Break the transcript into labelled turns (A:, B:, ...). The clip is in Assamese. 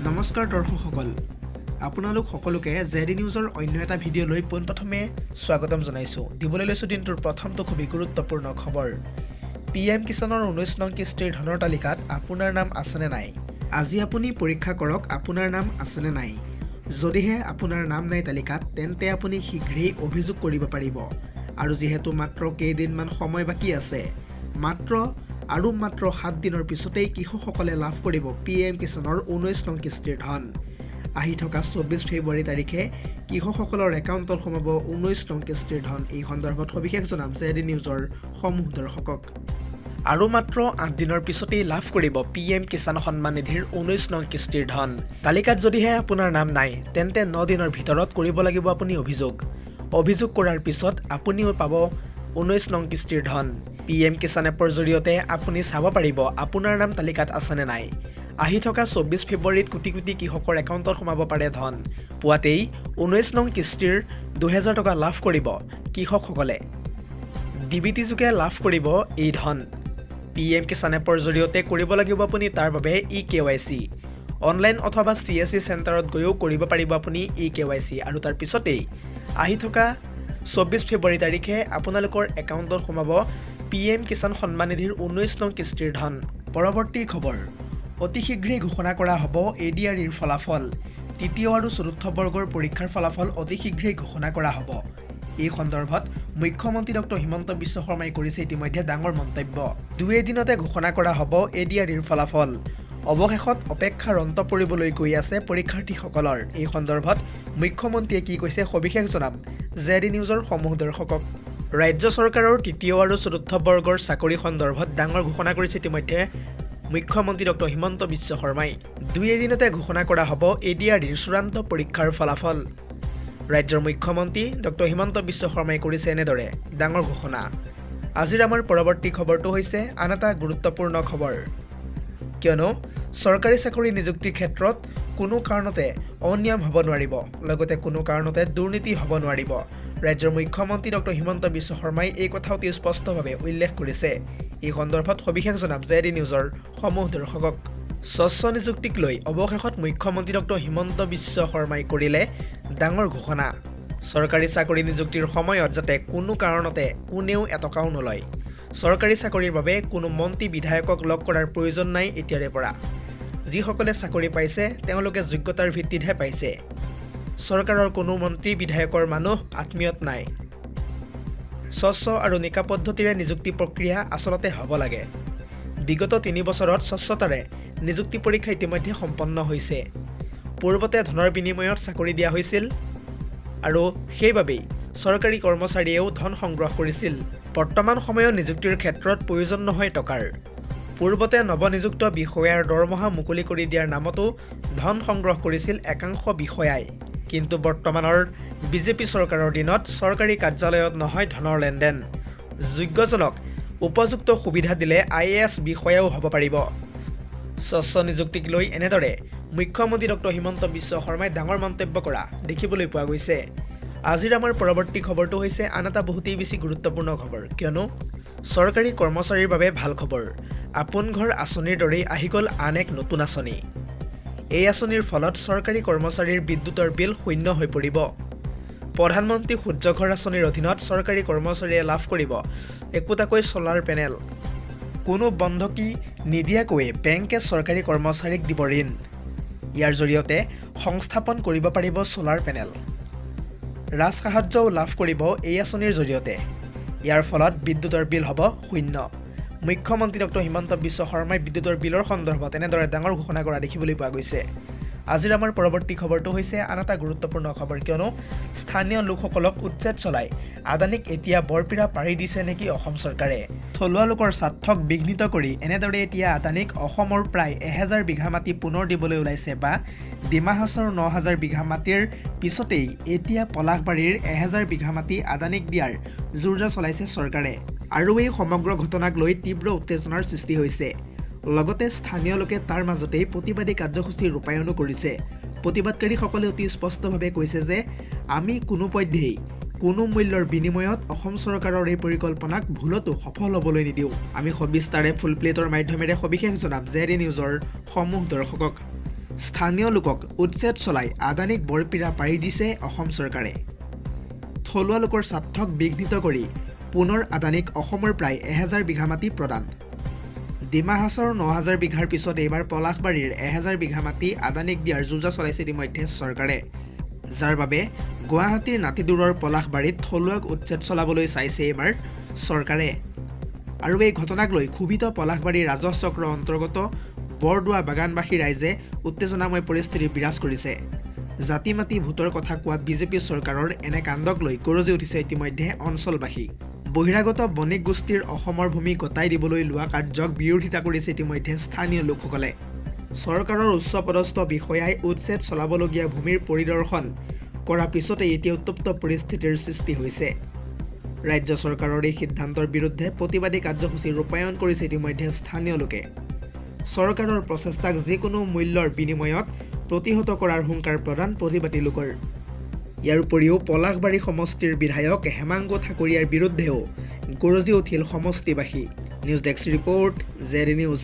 A: নমস্কাৰ দৰ্শকসকল আপোনালোক সকলোকে জেডি নিউজৰ অন্য এটা ভিডিঅ' লৈ পোনপ্ৰথমে স্বাগতম জনাইছো দিবলৈ লৈছো দিনটোৰ প্ৰথমটো খুবই গুৰুত্বপূৰ্ণ খবৰ পিএম কিষানৰ 19 নং কিস্তিৰ ধনৰ তালিকাত আপোনাৰ নাম আছেনে নাই আজি আপুনি পৰীক্ষা কৰক আপোনাৰ নাম আছেনে নাই যদিহে আপোনাৰ নাম নাই তালিকাত তেন্তে আপুনি শীঘ্ৰেই অভিযোগ কৰিব পাৰিব আৰু যেহেতু মাত্ৰ কেইদিনমান সময় বাকী আছে মাত্ৰ 7 দিনৰ পিছতেই কৃষকসকলে লাভ কৰিব পিএম কিষানৰ 19 নং কিস্তিৰ ধন আহি থকা 24 ফেব্ৰুৱাৰী তাৰিখে কৃষকসকলৰ একাউণ্টত সোমাব 19 নং কিস্তিৰ ধন এই সন্দৰ্ভত সবিশেষ জনাম জেডি নিউজৰ সমূহ দৰ্শকক আৰু মাত্ৰ 8 দিনৰ পিছতেই লাভ কৰিব পিএম কিষান সন্মান নিধিৰ 19 নং কিস্তিৰ ধন তালিকাত যদিহে আপোনাৰ নাম নাই তেন্তে 9 দিনৰ ভিতৰত কৰিব লাগিব আপুনি অভিযোগ কৰাৰ পিছত আপুনিও পাব 19 নং কিস্তিৰ ধন পিএম কিষান এপৰ জৰিয়তে আপুনি চাব পাৰিব আপোনাৰ নাম তালিকাত আছেনে নাই আহি থকা 24 ফেব্ৰুৱাৰীত কোটি কোটি কৃষকৰ একাউণ্টত সোমাব পাৰে ধন পুৱাতেই 19 নং কিস্তিৰ 2000 টকা লাভ কৰিব কৃষকসকলে ডিবিটি যোগে লাভ কৰিব এই ধন পিএম কিষান এপৰ জৰিয়তে কৰিব লাগিব আপুনি তাৰ বাবে ইকেৱাইচি অনলাইন অথবা সিএসসি চেণ্টাৰত গৈও কৰিব পাৰিব আপুনি ইকেৱাইচি আৰু তাৰ পিছতেই আহি থকা 24 ফেব্ৰুৱাৰী তাৰিখে আপোনালোকৰ একাউণ্টত সোমাব পিএম কিষান সন্মান নিধিৰ 19 নং কিস্তিৰ ধন পৰৱৰ্তী খবৰ অতি শীঘ্ৰেই ঘোষণা কৰা হ'ব ADREৰ ফলাফল তৃতীয় আৰু চতুৰ্থ বৰ্গৰ পৰীক্ষাৰ ফলাফল অতি শীঘ্ৰেই ঘোষণা কৰা হ'ব এই সন্দৰ্ভত মুখ্যমন্ত্ৰী ডক্টৰ হিমন্ত বিশ্ব শৰ্মাই কৰিছে ইতিমধ্যে ডাঙৰ মন্তব্য দুই দিনতে ঘোষণা কৰা হ'ব ADREৰ ফলাফল অৱশেষত অপেক্ষাৰ অন্ত পৰিবলৈ গৈ আছে পৰীক্ষাৰ্থীসকলৰ এই সন্দৰ্ভত মুখ্যমন্ত্ৰীয়ে কি কৈছে সবিশেষ জনাম জেডি নিউজৰ সমূহ দৰ্শকক ৰাজ্য চৰকাৰৰ তৃতীয় আৰু চতুৰ্থ বৰ্গৰ চাকৰি সন্দৰ্ভত ডাঙৰ ঘোষণা কৰিছে ইতিমধ্যে মুখ্যমন্ত্ৰী ডক্টৰ হিমন্ত বিশ্ব শৰ্মাই দুই দিনতে ঘোষণা কৰা হ'ব ADREৰ চূড়ান্ত পৰীক্ষাৰ ফলাফল ৰাজ্যৰ মুখ্যমন্ত্ৰী ডক্টৰ হিমন্ত বিশ্ব শৰ্মাই কৰিছে এনেদৰে ডাঙৰ ঘোষণা আজিৰ আমাৰ পৰৱৰ্তী খবৰটো হৈছে আন এটা গুৰুত্বপূৰ্ণ খবৰ কিয়নো চৰকাৰী চাকৰি নিযুক্তিৰ ক্ষেত্ৰত কোনো কাৰণতে অনিয়ম হ'ব নোৱাৰিব লগতে কোনো কাৰণতে দুৰ্নীতি হ'ব নোৱাৰিব ৰাজ্যৰ মুখ্যমন্ত্ৰী ডক্টৰ হিমন্ত বিশ্ব শৰ্মাই এই কথা অতি স্পষ্টভাৱে উল্লেখ কৰিছে এই সন্দৰ্ভত সবিশেষ জনাম জেডি নিউজৰ সমূহ দৰ্শকক স্বচ্ছ নিযুক্তিক লৈ অৱশেষত মুখ্যমন্ত্ৰী ডক্টৰ হিমন্ত বিশ্ব শৰ্মাই কৰিলে ডাঙৰ ঘোষণা চৰকাৰী চাকৰি নিযুক্তিৰ সময়ত যাতে কোনো কাৰণতে কোনেও এটকাও নলয় চৰকাৰী চাকৰিৰ বাবে কোনো মন্ত্ৰী বিধায়কক লগ কৰাৰ প্ৰয়োজন নাই এতিয়াৰে পৰা যিসকলে চাকৰি পাইছে তেওঁলোকে যোগ্যতাৰ ভিত্তিতহে পাইছে চৰকাৰৰ কোনো মন্ত্ৰী বিধায়কৰ মানুহ আত্মীয়ত নাই স্বচ্ছ আৰু নিকা পদ্ধতিৰে নিযুক্তি প্ৰক্ৰিয়া আচলতে হ'ব লাগে বিগত 3 বছৰত স্বচ্ছতাৰে নিযুক্তি পৰীক্ষা ইতিমধ্যে সম্পন্ন হৈছে পূৰ্বতে ধনৰ বিনিময়ত চাকৰি দিয়া হৈছিল আৰু সেইবাবেই চৰকাৰী কৰ্মচাৰীয়েও ধন সংগ্ৰহ কৰিছিল বৰ্তমান সময়ত নিযুক্তিৰ ক্ষেত্ৰত প্ৰয়োজন নহয় টকাৰ পূৰ্বতে নৱনিযুক্ত বিষয়াৰ দৰমহা মুকলি কৰি দিয়াৰ নামতো ধন সংগ্ৰহ কৰিছিল একাংশ বিষয়াই কিন্তু বৰ্তমানৰ বিজেপি চৰকাৰৰ দিনত চৰকাৰী কাৰ্যালয়ত নহয় ধনৰ লেনদেন যোগ্যজনক উপযুক্ত সুবিধা দিলে IAS বিষয়াও হ'ব পাৰিব স্বচ্ছ নিযুক্তিক লৈ এনেদৰে মুখ্যমন্ত্ৰী ডক্টৰ হিমন্ত বিশ্ব শৰ্মাই ডাঙৰ মন্তব্য কৰা দেখিবলৈ পোৱা গৈছে আজিৰ আমাৰ পৰৱৰ্তী খবৰটো হৈছে আন এটা বহুতেই বেছি গুৰুত্বপূৰ্ণ খবৰ কিয়নো চৰকাৰী কৰ্মচাৰীৰ বাবে ভাল খবৰ আপোন ঘৰ আঁচনিৰ দৰেই আহি গ'ল আন এক নতুন আঁচনি এই আঁচনিৰ ফলত চৰকাৰী কৰ্মচাৰীৰ বিদ্যুতৰ বিল শূন্য হৈ পৰিব প্ৰধানমন্ত্ৰী সূৰ্য ঘৰ আঁচনিৰ অধীনত চৰকাৰী কৰ্মচাৰীয়ে লাভ কৰিব একোটাকৈ ছলাৰ পেনেল কোনো বন্ধকী নিদিয়াকৈ বেংকে চৰকাৰী কৰ্মচাৰীক দিব ঋণ ইয়াৰ জৰিয়তে সংস্থাপন কৰিব পাৰিব ছলাৰ পেনেল ৰাজসাহায্যও লাভ কৰিব এই আঁচনিৰ জৰিয়তে ইয়াৰ ফলত বিদ্যুতৰ বিল হ'ব শূন্য মুখ্যমন্ত্ৰী ডক্টৰ হিমন্ত বিশ্ব শৰ্মাই বিদ্যুতৰ বিলৰ সন্দৰ্ভত এনেদৰে ডাঙৰ ঘোষণা কৰা দেখিবলৈ পোৱা গৈছে আজিৰ আমাৰ পৰৱৰ্তী খবৰটো হৈছে আন এটা গুৰুত্বপূৰ্ণ খবৰ কিয়নো স্থানীয় লোকসকলক উচ্ছেদ চলাই আদানীক এতিয়া বৰপিৰা পাৰি দিছে নেকি অসম চৰকাৰে থলুৱা লোকৰ স্বাৰ্থক বিঘ্নিত কৰি এনেদৰে এতিয়া আদানীক অসমৰ প্ৰায় 1000 বিঘা মাটি পুনৰ দিবলৈ ওলাইছে বা ডিমা হাছাওৰ 9000 বিঘা মাটিৰ পিছতেই এতিয়া পলাশবাৰীৰ 1000 বিঘা মাটি আদানীক দিয়াৰ জোৰজা চলাইছে চৰকাৰে আৰু এই সমগ্ৰ ঘটনাক লৈ তীব্ৰ উত্তেজনাৰ সৃষ্টি হৈছে লগতে স্থানীয় লোকে তাৰ মাজতেই প্ৰতিবাদী কাৰ্যসূচী ৰূপায়ণো কৰিছে প্ৰতিবাদকাৰীসকলে অতি স্পষ্টভাৱে কৈছে যে আমি কোনোপধ্যেই কোনো মূল্যৰ বিনিময়ত অসম চৰকাৰৰ এই পৰিকল্পনাক ভুলতো সফল হ'বলৈ নিদিওঁ আমি সবিস্তাৰে ফুল প্লেটৰ মাধ্যমেৰে সবিশেষ জনাম জেডি নিউজৰ সমূহ দৰ্শকক স্থানীয় লোকক উচ্ছেদ চলাই আদানীক বৰপীৰা পাৰি দিছে অসম চৰকাৰে। থলুৱা লোকৰ স্বাৰ্থক বিঘ্নিত কৰি পুনৰ আদানীক অসমৰ প্ৰায় 1000 বিঘা মাটি প্ৰদান। ডিমা হাছাওৰ 9000 বিঘাৰ পিছত এইবাৰ পলাশবাৰীৰ 1000 বিঘা মাটি আদানীক দিয়াৰ যোজা চলাইছে ইতিমধ্যে চৰকাৰে, যাৰ বাবে গুৱাহাটীৰ নাতিদূৰৰ পলাশবাৰীত থলুৱাক উচ্ছেদ চলাবলৈ চাইছে এইবাৰ চৰকাৰে। আৰু এই ঘটনাক লৈ ক্ষোভিত পলাশবাৰী ৰাজহ চক্ৰ অন্তৰ্গত বৰদোৱা বাগানবাসী ৰাইজে উত্তেজনাময় পৰিস্থিতি বিৰাজ কৰিছে। জাতি মাতি ভোটৰ কথা কোৱা বিজেপি চৰকাৰৰ এনে কাণ্ডক লৈ গৰজি উঠিছে ইতিমধ্যে অঞ্চলবাসী। বহিৰাগত বণিক গোষ্ঠীৰ অসমৰ ভূমি গতাই দিবলৈ লোৱা কাৰ্যক বিৰোধিতা কৰিছে ইতিমধ্যে স্থানীয় লোকসকলে। চৰকাৰৰ উচ্চপদস্থ বিষয়াই উচ্ছেদ চলাবলগীয়া ভূমিৰ পৰিদৰ্শন কৰাৰ পিছতে এতিয়া উত্তপ্ত পৰিস্থিতিৰ সৃষ্টি হৈছে। ৰাজ্য চৰকাৰৰ এই সিদ্ধান্তৰ বিৰুদ্ধে প্ৰতিবাদী কাৰ্যসূচী ৰূপায়ণ কৰিছে ইতিমধ্যে স্থানীয় লোকে। চৰকাৰৰ প্ৰচেষ্টাক যিকোনো মূল্যৰ বিনিময়ত প্ৰতিহত কৰাৰ হুংকাৰ প্ৰদান প্ৰতিবাদী লোকৰ। ইয়াৰ উপৰিও পলাশবাৰী সমষ্টিৰ বিধায়ক হেমাংগ ঠাকুৰীয়াৰ বিৰুদ্ধেও গৰজি উঠিল সমষ্টিবাসী। News desk report, ADRE news.